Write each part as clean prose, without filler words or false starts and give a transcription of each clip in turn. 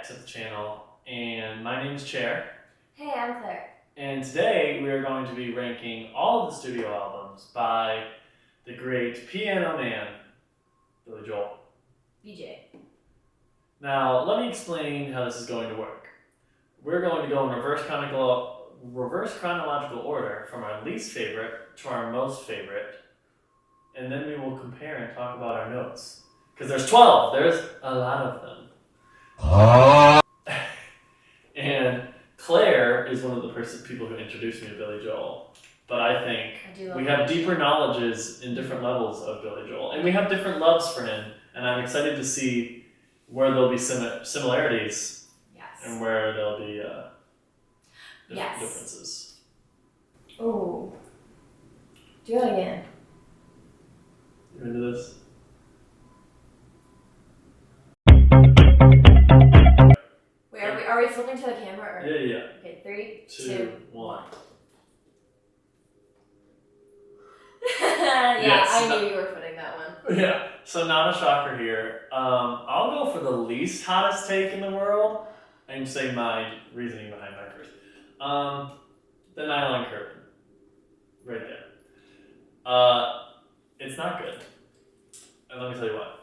back to the channel, and my name is Chair. Hey, I'm Claire. And today we are going to be ranking all of the studio albums by the great Piano Man, Billy Joel. BJ. Now, let me explain how this is going to work. We're going to go in reverse chronological order from our least favorite to our most favorite, and then we will compare and talk about our notes. Because there's 12, there's a lot of them. And Claire is one of the people who introduced me to Billy Joel. But I think we have deeper knowledges in different levels of Billy Joel. And we have different loves for him. And I'm excited to see where there'll be similarities. Yes. And where there'll be Yes. differences. Oh. Do it again. You into this? Wait, are we flipping to the camera? Or? Yeah. Okay, 3, 2, 1. Yeah, Yes. I knew you were putting that one. Yeah, so not a shocker here. I'll go for the least hottest take in the world and say my reasoning behind my first. The Nylon Curtain. Right there. It's not good. And let me tell you why.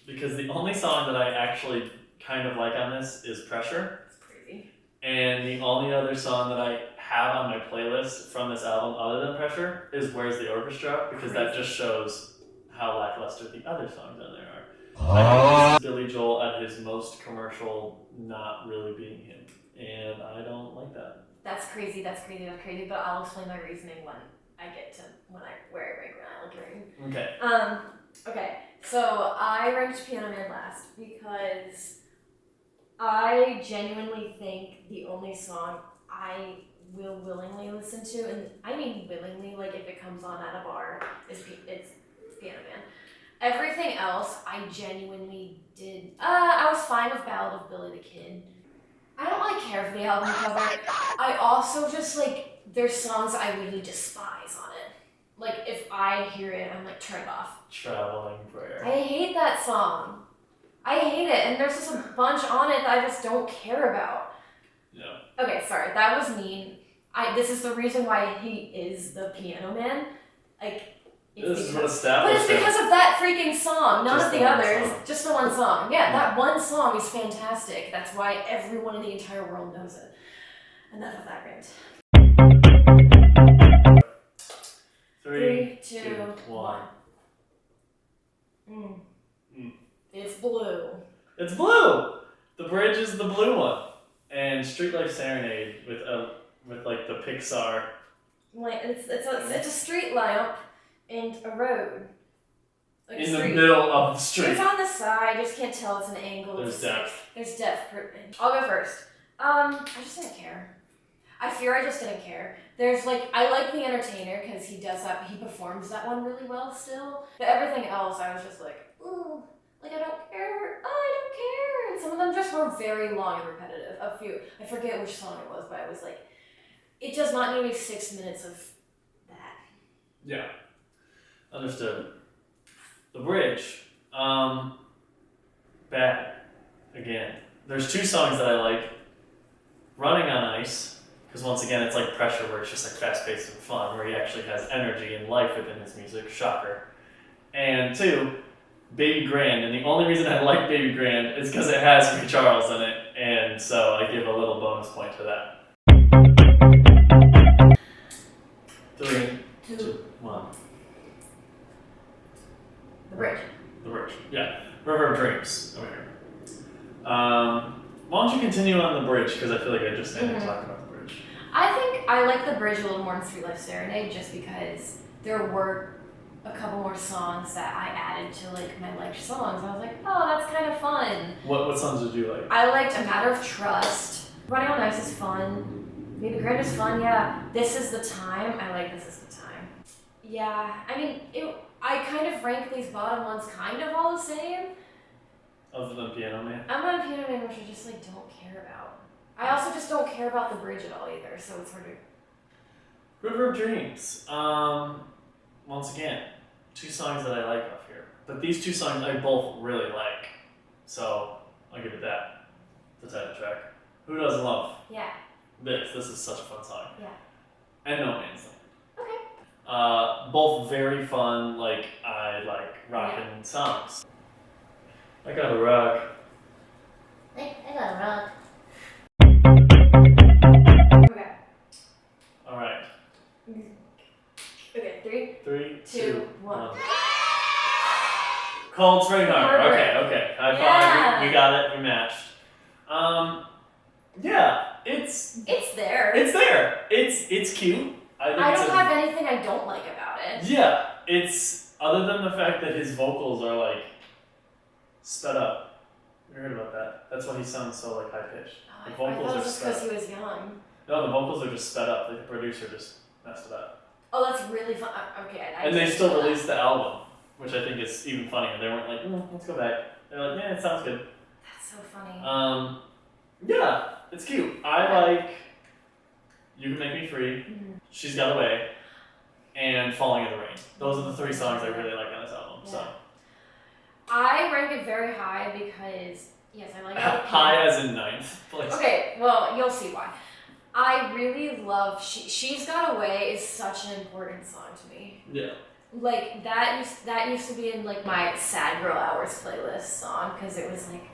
Because the only song that I actually kind of like on this is Pressure. It's crazy. And the only other song that I have on my playlist from this album other than Pressure is Where's the Orchestra, because that just shows how lackluster the other songs on there are. I think this is Billy Joel at his most commercial, not really being him. And I don't like that. That's crazy, but I'll explain my reasoning when I get to where I rank when I look Okay. Okay, so I ranked Piano Man last because I genuinely think the only song I will willingly listen to, and I mean willingly, like if it comes on at a bar, it's Piano Man. Everything else, I genuinely did. I was fine with Ballad of Billy the Kid. I don't really care for the album cover. I also just there's songs I really despise on it. Like if I hear it, I'm like, turn it off. Traveling Prayer. I hate that song. I hate it, and there's just a bunch on it that I just don't care about. Yeah. Okay, sorry, that was mean. This is the reason why he is the Piano Man. This is what but established it's because of that freaking song, none Just of the the one others. song. Just the one song. Yeah, that one song is fantastic. That's why everyone in the entire world knows it. Enough of that rant. 3, 2, 1. It's blue. It's blue. The bridge is the blue one, and Street Life Serenade with the Pixar. It's a street lamp and a road. In the middle of the street. It's on the side. You just can't tell it's an angle. There's depth. There's depth. I'll go first. I just didn't care. I just didn't care. I like The Entertainer because he performs that one really well still. But everything else, I was just like, ooh, I don't care. Oh, I don't care. And some of them just were very long and repetitive. A few, I forget which song it was, but I was like, it does not need me 6 minutes of that. Yeah. Understood. The bridge. Bad. Again. There's 2 songs that I like. Running on Ice. Because once again, it's like Pressure, where it's just fast-paced and fun, where he actually has energy and life within his music. Shocker. And 2, Baby Grand. And the only reason I like Baby Grand is because it has Ray Charles in it, and so I give a little bonus point to that. 3, 2, 1. The bridge. The bridge. Yeah. River of Dreams. Over here. Why don't you continue on the bridge, because I feel like I just ended talking about the bridge. I think I like the bridge a little more in Street Life Serenade just because there were a couple more songs that I added to my liked songs. I was like, oh, that's kind of fun. What songs did you like? I liked A Matter of Trust. Running on Ice is fun. Baby Grand is fun, yeah. This Is the Time. I like This Is the Time. Yeah, I mean, I kind of rank these bottom ones kind of all the same. Other than Piano Man? I'm on Piano Man, which I just don't care about. I also just don't care about the bridge at all either, so it's hard to... River of Dreams. Once again, 2 songs that I like off here. But these 2 songs I both really like. So, I'll give it that. the title track. Who doesn't love Yeah. this? This is such a fun song. Yeah. And No Man's Land. Okay. Both very fun, like, I like rockin' songs. I gotta rock. I gotta rock. Okay. Alright. Okay, 3, 3, 2, 2, 1. 1. Cold Spring Harbor. Harbor. Okay. High Yeah. five. We got it. We matched. Yeah, it's there. there. It's cute. I I don't have anything I don't like about it. Yeah, it's other than the fact that his vocals are like sped up. You heard about that? That's why he sounds so like high pitched. Oh, The I vocals thought it are was just sped because up. he was young. No, the vocals are just sped up. Like the producer just messed it up. Oh, that's really fun. Okay. And they still released the album, which I think is even funnier. They weren't like, let's go back. They're like, yeah, it sounds good. That's so funny. Yeah, it's cute. I like You Can Make Me Free, She's Got Away, and Falling in the Rain. Those are the 3 songs I really like on this album. So I rank it very high because, yes, I like it. high as in 9th place. Okay, well, you'll see why. I really love She's Got Away is such an important song to me. Yeah. Like that used to be in like my Sad Girl Hours playlist song because it was like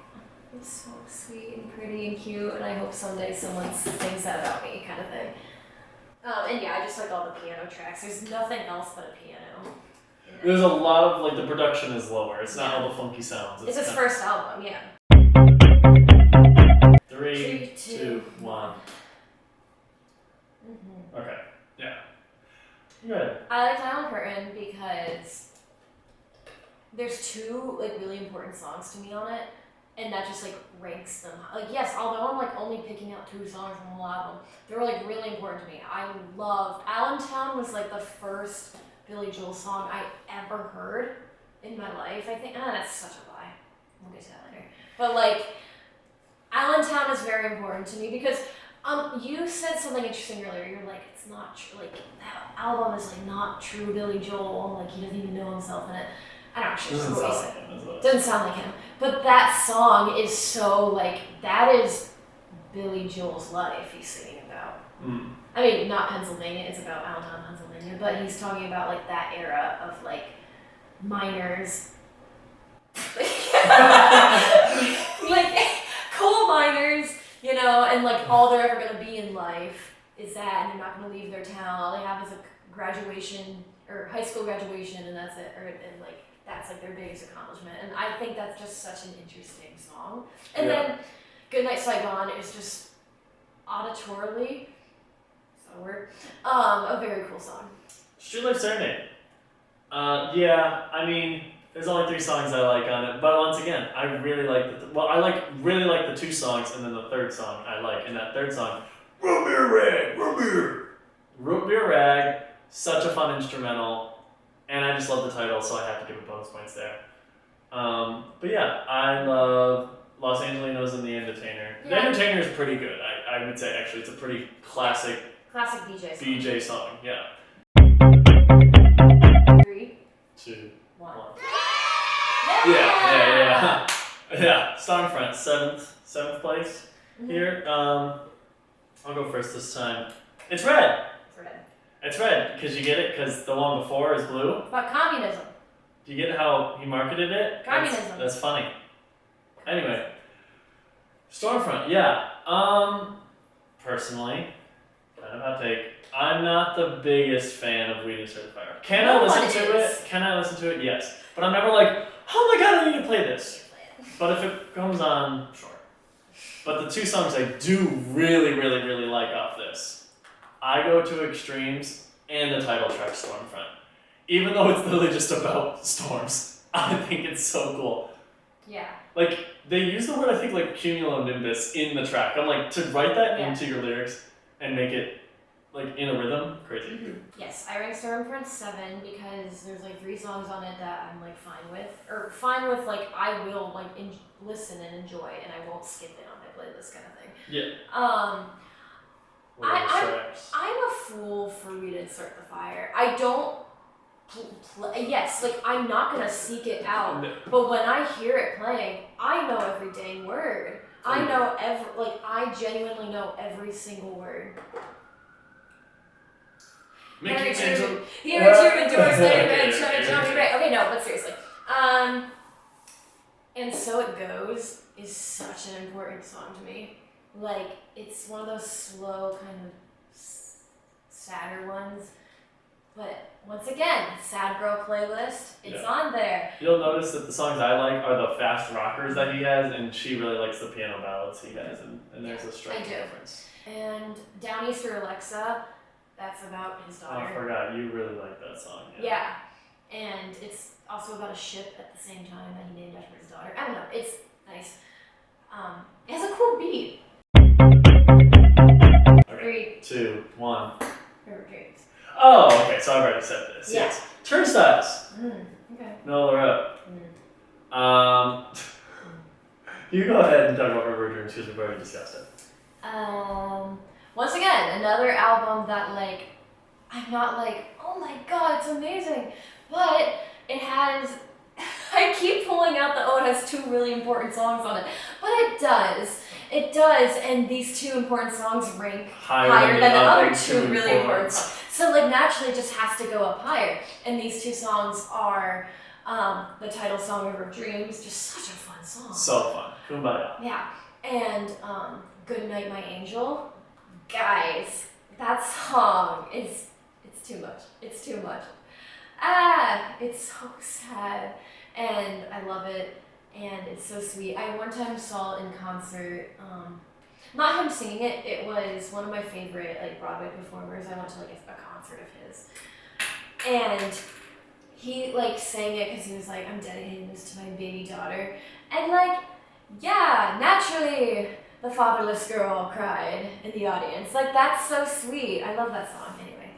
it's so sweet and pretty and cute, and I hope someday someone sings that about me, kind of thing. And yeah, I just like all the piano tracks. There's nothing else but a piano. There's a lot of, like, the production is lower. It's not all the funky sounds. It's his first album, yeah. 3, 2, 1. Mm-hmm. Okay, yeah. Good. I like Island Curtain because there's 2 like really important songs to me on it, and that just like ranks them. Like yes, although I'm like only picking out 2 songs from the whole album, they were like really important to me. I loved Allentown was like the first Billy Joel song I ever heard in my life. I think that's such a lie. We'll get to that later. But like Allentown is very important to me because you said something interesting earlier. You're like, it's not true. Like that album is like not true Billy Joel. Like he doesn't even know himself in it. I don't actually know what he said. Doesn't sound like him. But that song is so like that is Billy Joel's life. He's singing about. I mean, not Pennsylvania. It's about Allentown, Pennsylvania. But he's talking about like that era of like miners, like coal miners. You know, and like all they're ever gonna be in life is that, and they're not gonna leave their town. All they have is a graduation or high school graduation, and that's it. And like that's like their biggest accomplishment. And I think that's just such an interesting song. And then Goodnight Saigon is just auditorily, is that a word? A very cool song. Street Life Serenade. Yeah, I mean, there's only 3 songs I like on it, but once again, I really like really like the 2 songs, and then the 3rd song I like, and that 3rd song, Root Beer Rag, Root Beer Rag, such a fun instrumental, and I just love the title, so I have to give it bonus points there. But yeah, I love Los Angelinos and The Entertainer. Yeah. The Entertainer is pretty good. I would say actually it's a pretty classic BJ song. Yeah. 3, 2, 1. 1. Yeah. Yeah, Stormfront, 7th place here. I'll go first this time. It's red. It's red because you get it because the one before is blue. It's about communism. Do you get how he marketed it? Communism. That's funny. Anyway, Stormfront. Yeah. Personally, kind of hot take. I'm not the biggest fan of We Deserve Fire. Can I listen to it? Yes. But I'm never like, oh my god, I need to play this. But if it comes on, sure. But the 2 songs I do really, really, really like off this, I Go to Extremes and the title track Stormfront. Even though it's literally just about storms, I think it's so cool. Yeah. Like, they use the word, I think, like cumulonimbus in the track. I'm like, to write that into your lyrics and make it like in a rhythm, crazy. Mm-hmm. Yes, I rank Stormfront 7 because there's like 3 songs on it that I'm like fine with, like I will like listen and enjoy, and I won't skip it on my playlist kind of thing. Yeah. I'm a fool for We Didn't Start the Fire. I don't yes, like I'm not gonna seek it out, but when I hear it playing, I know every dang word. I know I genuinely know every single word. Mickey Here Mantle. to endure, Okay. Okay, no, but seriously. And So It Goes is such an important song to me. Like, it's one of those slow, kind of sadder ones. But once again, Sad Girl playlist, it's on there. You'll notice that the songs I like are the fast rockers that he has, and she really likes the piano ballads he has, and there's a striking difference. And Downeaster Alexa, that's about his Oh, I daughter. forgot, you really like that song. Yeah. And it's also about a ship at the same time that he named after his daughter. I don't know, it's nice. It has a cool beat. Okay, 2, 1. River Dreams. Oh, okay, so I've already said this. Yeah. Yes. Turnstiles. Okay. No, they're up. You go ahead and talk about River Dreams because we've already discussed it. Once again, another album that I'm not oh my god, it's amazing, but it has. I keep pulling out it has 2 really important songs on it, but it does. It does, and these 2 important songs rank higher than the other 2 really important songs. So naturally, it just has to go up higher. And these 2 songs are the title song River Dreams, just such a fun song. So fun. Kumbaya. Yeah, and Good Night, My Angel. Guys, that song it's too much. It's too much. It's so sad, and I love it, and it's so sweet. I one time saw it in concert. Not him singing it. It was one of my favorite Broadway performers. I went to a concert of his, and he sang it because he was I'm dedicating this to my baby daughter, and yeah, naturally the fatherless girl cried in the audience. That's so sweet. I love that song. Anyway.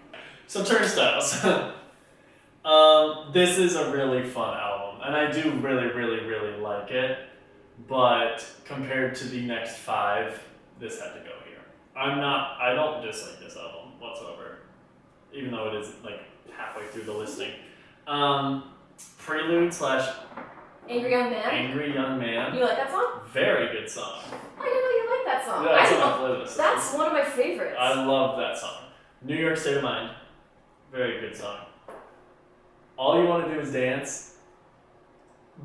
So Turnstiles. This is a really fun album, and I do really, really, really like it. But compared to the next 5, this had to go here. I don't dislike this album whatsoever, even though it is halfway through the listing. Prelude / Angry Young Man. Angry Young Man. You like that song? Very good song. I didn't know you like that song. Yeah, that's on my playlist. That's one of my favorites. I love that song. New York State of Mind. Very good song. All You Want to Do Is Dance.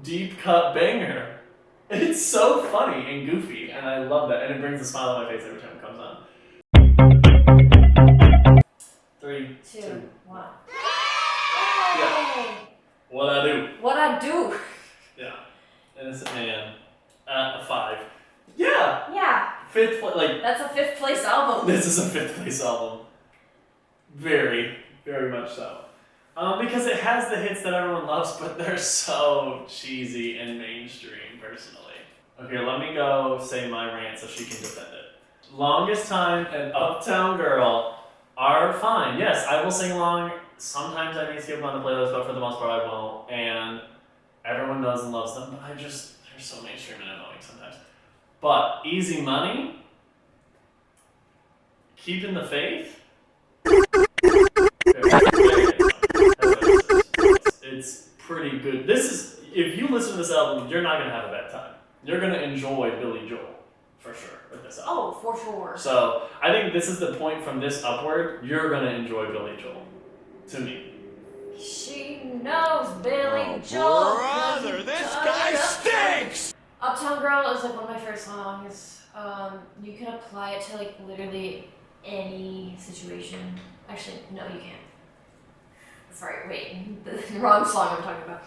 Deep cut banger. It's so funny and goofy, and I love that, and it brings a smile on my face every time it comes on. 3, 2, 1. Yeah. What I Do. What I Do. Yeah. Innocent Man. A 5. Yeah. Yeah. 5th place. That's a 5th place album. This is a 5th place album. Very, very much so. Because it has the hits that everyone loves, but they're so cheesy and mainstream, personally. Okay, let me go say my rant so she can defend it. Longest Time and Uptown Girl are fine. Yes, I will sing along. Sometimes I may skip them on the playlist, but for the most part I won't. And everyone knows and loves them, but they're so mainstream and annoying sometimes. But Easy Money, Keeping the Faith, it's pretty good. If you listen to this album, you're not going to have a bad time. You're going to enjoy Billy Joel, for sure, with this album. Oh, for sure. So, I think this is the point from this upward, you're going to enjoy Billy Joel, to me. She knows Billy Joel. Brother, this guy stinks! Uptown Girl is one of my favorite songs. You can apply it to literally any situation. Actually, no, you can't. Sorry, wait, the wrong song I'm talking about.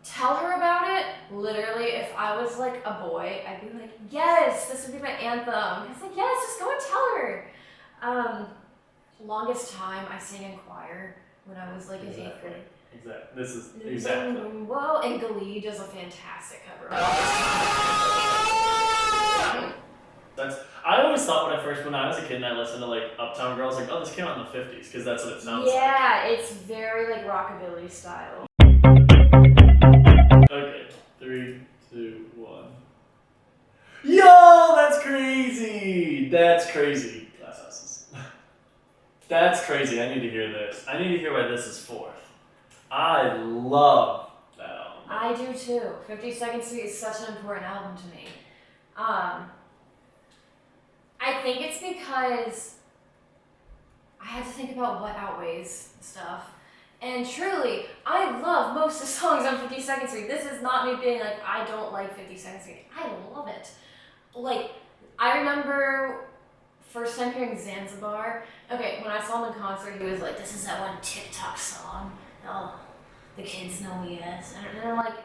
Tell Her About It, literally, if I was a boy, I'd be yes, this would be my anthem. I was yes, just go and tell her. Longest Time, I sang in choir when I was in 8th grade. Exactly. This is exactly. Whoa, and Glee does a fantastic cover of I always thought when I was a kid and I listened to Uptown Girl, I was oh, this came out in the 50s, because that's what it sounds like. Yeah, it's very rockabilly style. Okay, 3, 2, 1. Yo, that's crazy! That's crazy. Glass houses. That's crazy. I need to hear this. I need to hear why this is 4th. I love that album. I I do too. 52nd Street is such an important album to me. I think it's because I had to think about what outweighs stuff. And truly, I love most of the songs on 52nd Street. This is not me being like, I don't like 52nd Street. I love it. Like, I remember first time hearing Zanzibar. Okay, when I saw him in concert, he was like, this is that one TikTok song. Oh, the kids know me as. And I'm like,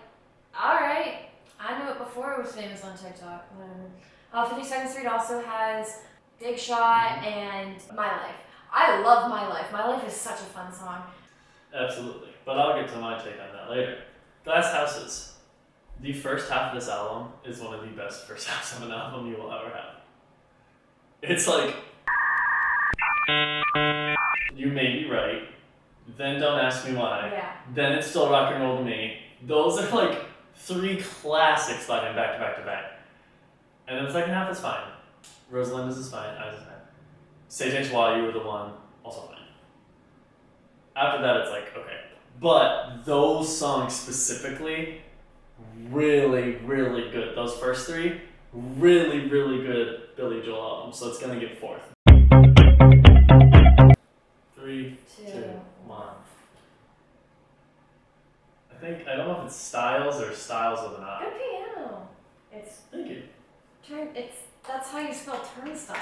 alright. I knew it before it was famous on TikTok. Whatever. 52nd Street also has Big Shot and My Life. I love My Life. My Life is such a fun song. Absolutely. But I'll get to my take on that later. Glass Houses. The first half of this album is one of the best first halves of an album you will ever have. It's like, you may be right, then Don't Ask Me Why, Yeah. then It's Still Rock and Roll to Me. Those are like 3 classics sliding back to back to back. And then the second half is fine. Rosalinda's is fine, Eyes is fine. Say Change Why You Were the One, also fine. After that, it's like, okay. But those songs specifically, really, really good. Those first 3, really, really good Billy Joel albums. So it's gonna get 4th. 3, 2, 1. I don't know if it's Styles or Styles with an I. Good piano. It's Thank you. that's how you spell turnstiles.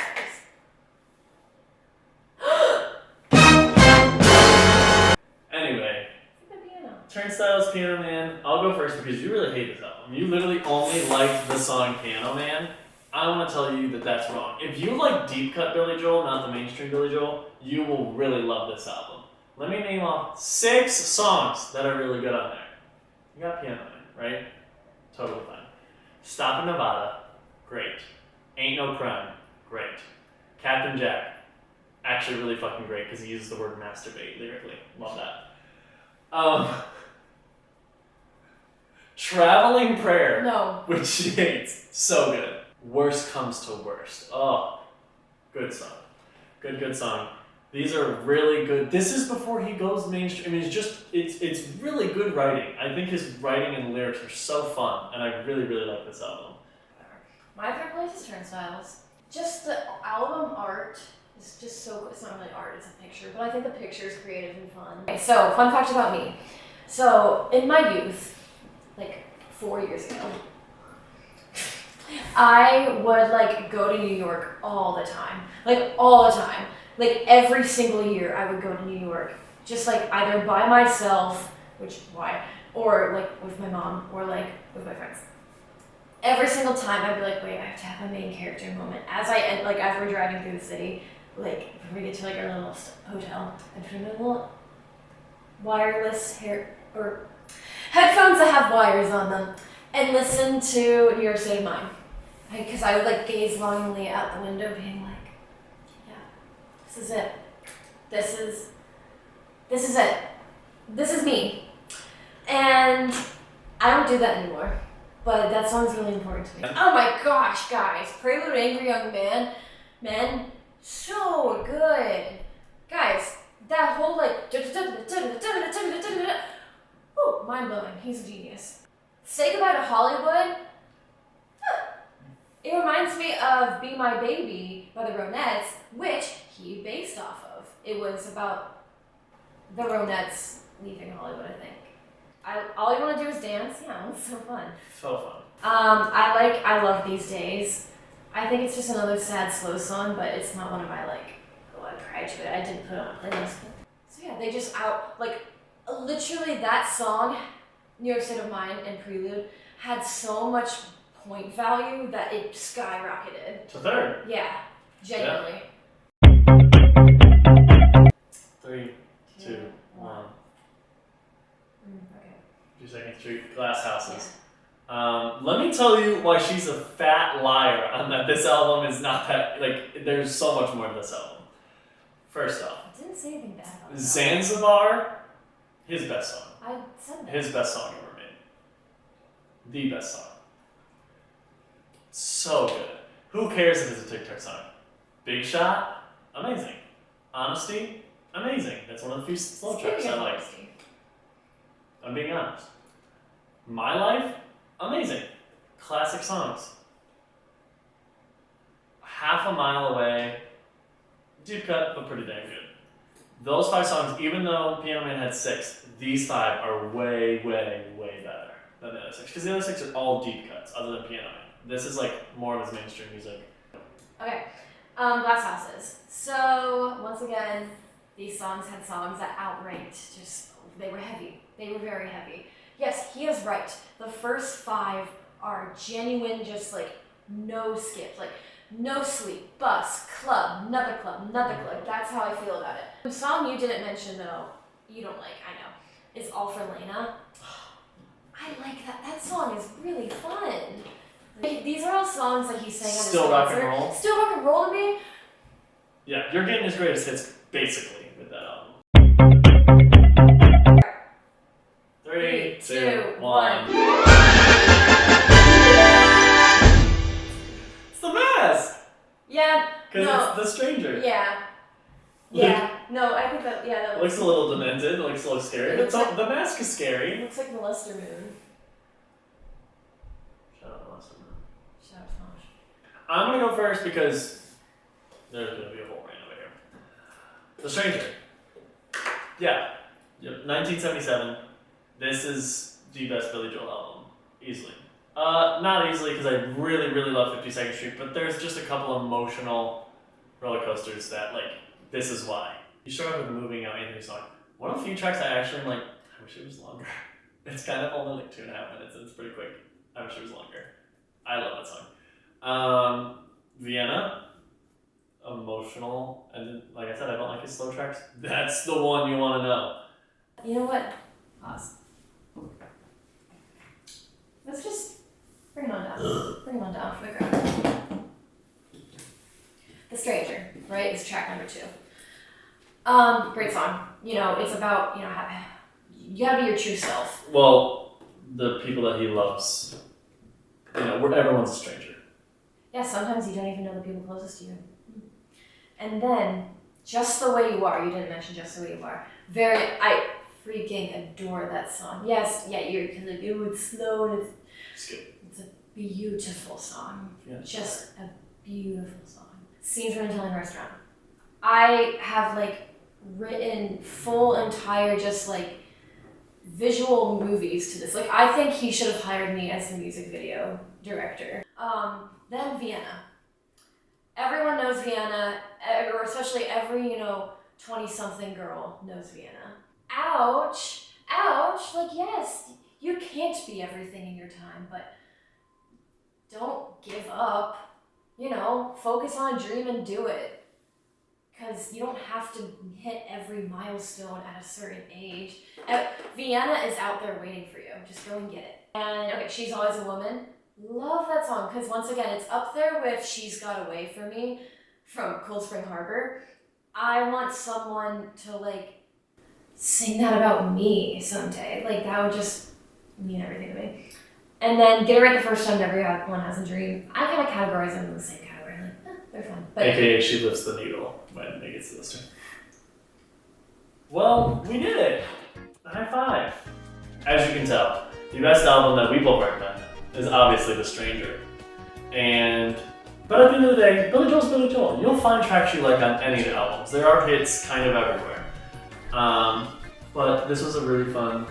Anyway, Good piano. Turnstiles, Piano Man. I'll go first because you really hate this album. You literally only liked the song Piano Man. I want to tell you that that's wrong. If you like deep cut Billy Joel, not the mainstream Billy Joel, you will really love this album. Let me name off 6 songs that are really good on there. You got Piano Man, right? Totally fine. Stop in Nevada, great. Ain't No Crime, great. Captain Jack, actually really fucking great because he uses the word masturbate lyrically. Love that. Traveling Prayer, No. which she hates, so good. Worst Comes to Worst. Oh, good song. Good song. These are really good. This is before he goes mainstream. I mean, it's really good writing. I think his writing and lyrics are so fun, and I really, really like this album. My third place is Turnstiles. Just the album art is just so good. It's not really art, it's a picture, but I think the picture is creative and fun. Okay, so, fun fact about me. So, in my youth, like 4 years ago, I would like go to New York all the time. Like all the time. Like every single year I would go to New York. Just like either by myself, why? Or like with my mom, or like with my friends. Every single time I'd be like, wait, I have to have a main character moment. As we're driving through the city, like when we get to like our little hotel, I'd put in a little wireless or headphones that have wires on them and listen to New York State of Mind. Because I would like gaze longingly out the window being like, yeah, this is it. This is it. This is me. And I don't do that anymore. But that song's really important to me. Oh my gosh, guys. Prelude Angry Young Men, so good. Guys, that whole like, oh, mind blowing. He's a genius. Say Goodbye to Hollywood. It reminds me of Be My Baby by the Ronettes, which he based off of. It was about the Ronettes leaving Hollywood, I think. All you want to do is dance? Yeah, it's so fun. So fun. I love These Days. I think it's just another sad, slow song, but it's not one of my I cried to it. I didn't put it on a playlist. So yeah, they just literally that song, New York State of Mind and Prelude, had so much point value that it skyrocketed. To 3rd. Yeah, genuinely. 3, 2, 1. Okay. 2nd Street, Glass Houses. Let me tell you why she's a fat liar on that this album is not that, there's so much more to this album. First off, I didn't say anything bad about that. Zanzibar, his best song. I said that. His best song ever made. The best song. So good. Who cares if it's a TikTok song? Big Shot, amazing. Honesty, amazing. That's one of the few slow tracks I like. I'm being honest. My Life, amazing. Classic songs. Half a Mile Away, deep cut, but pretty dang good. Those 5 songs, even though Piano Man had 6, these 5 are way, way, way better than the other 6. Because the other 6 are all deep cuts, other than Piano Man. This is like more of his mainstream music. Okay, Glass Houses. So, once again, these songs had songs that outranked. Just, they were heavy. They were very heavy. Yes, he is right. The first 5 are genuine, just like, no skip. Like, no sleep, bus, club, another club, another club. That's how I feel about it. The song you didn't mention, though, you don't like, I know, is All for Lena. I like that. That song is really fun. These are all songs that he sang on his Still rock and concert. roll. Still rock and roll to me. Yeah, you're getting his greatest hits basically with that album. 3, 2, 1. It's The Mask! Yeah. Because No. it's The Stranger. Yeah. Yeah. No, I think that. Yeah. That It looks a little demented, it looks a little scary. It looks But like- The Mask is It scary. looks like Molester Moon. Shout out Monster Man. Shout out Tosh. I'm gonna go first because there's gonna be a whole rant over here. The Stranger. Yeah. Yep. 1977. This is the best Billy Joel album. Easily. Not easily because I really, really love 52nd Street, but there's just a couple emotional roller coasters that, like, this is why. You start off with Moving Out, Anthony song. One of the few tracks I actually am like, I wish it was longer. It's kind of only like 2.5 minutes and it's pretty quick. I wish it was longer. I love that song. Vienna, emotional, and like I said, I don't like his slow tracks. That's the one you want to know. You know what? Pause. Let's just bring him on down. Bring him on down for the crowd. The Stranger, right, is track number 2. Great song. You know, it's about, you know, you gotta be your true self. Well, the people that he loves, you know, everyone's a stranger. Yeah, sometimes you don't even know the people closest to you. And then, Just the Way You Are, you didn't mention Just the Way You Are. I freaking adore that song. Yes, yeah, because like, it's slow and it's a beautiful song. Yeah. Just a beautiful song. Scenes from an Italian Restaurant. I have like written full entire just like visual movies to this. Like I think he should have hired me as the music video director. Then Vienna. Everyone knows Vienna, or especially every, 20-something girl knows Vienna. Ouch! Ouch! Like, yes, you can't be everything in your time, but don't give up. Focus on a dream and do it. Because you don't have to hit every milestone at a certain age. Vienna is out there waiting for you. Just go and get it. And, okay, She's Always a Woman. Love that song, because once again, it's up there with She's Got Away From Me from Cold Spring Harbor. I want someone to, sing that about me someday. That would just mean everything to me. And then Get It Right the First Time, Everyone Has a Dream. I kind of categorize them in the same category. They're fun. But AKA She Lifts the Needle when it gets to this turn. Well, we did it! High five! As you can tell, the best album that we both recommend is obviously The Stranger. But at the end of the day, Billy Joel's Billy Joel. You'll find tracks you like on any of the albums. There are hits kind of everywhere. But this was a really fun.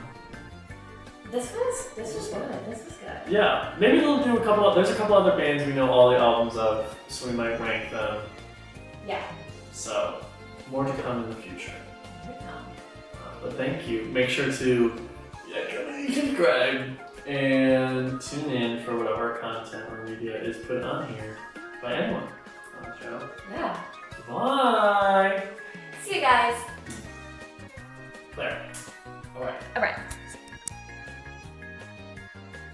this was good. This was good. Yeah, maybe they'll do there's a couple other bands we know all the albums of, so we might rank them. Yeah. So, more to come in the future. Here we come. But thank you. Make sure to subscribe and tune in for whatever content or media is put on here by anyone on the show. Yeah. Bye!